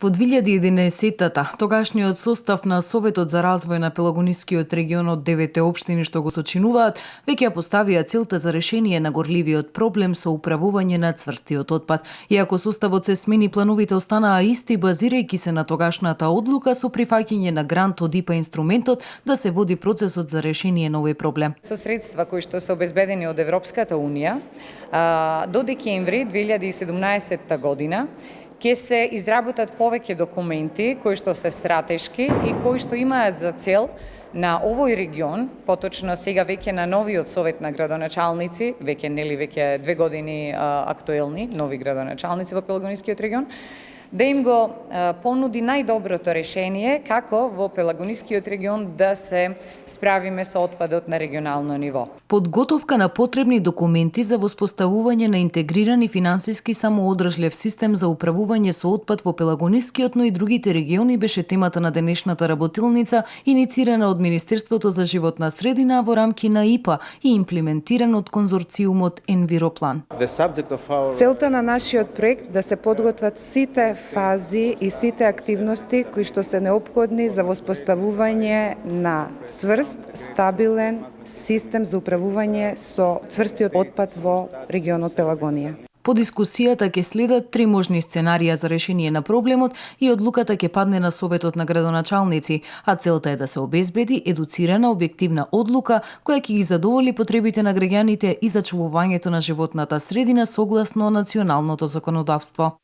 Во 2011-та, тогашниот состав на Советот за развој на Пелагонискиот регион од 9 општини што го сочинуваат, веќе ја поставија целта за решение на горливиот проблем со управување на цврстиот отпад. Иако составот се смени, плановите останаа исти, базирајќи се на тогашната одлука со прифаќање на грант од ИПА инструментот да се води процесот за решение на овој проблем. Со средства кои што се обезбедени од Европската унија, до декември 2017 година ќе се изработат повеќе документи кои што се стратешки и кои што имаат за цел на овој регион, поточно сега веќе на новиот совет на градоначалници, веќе 2 години актуелни нови градоначалници во Пелагонискиот регион, да им го понуди најдоброто решение како во Пелагонискиот регион да се справиме со отпадот на регионално ниво. Подготовка на потребни документи за воспоставување на интегриран и финансиски самоодржлив систем за управување со отпад во Пелагонискиот, но и другите региони беше темата на денешната работилница, иницирана од Министерството за животна средина во рамки на ИПА и имплементиран од конзорциумот Енвироплан. Целта на нашиот проект да се подготват сите фази и сите активности кои што се неопходни за воспоставување на цврст, стабилен систем за управување со цврстиот отпад во регионот Пелагонија. По дискусијата ќе следат 3 можни сценарија за решение на проблемот и одлуката ќе падне на Советот на градоначалници, а целта е да се обезбеди едуцирана објективна одлука која ќе ги задоволи потребите на граѓаните и зачувувањето на животната средина согласно националното законодавство.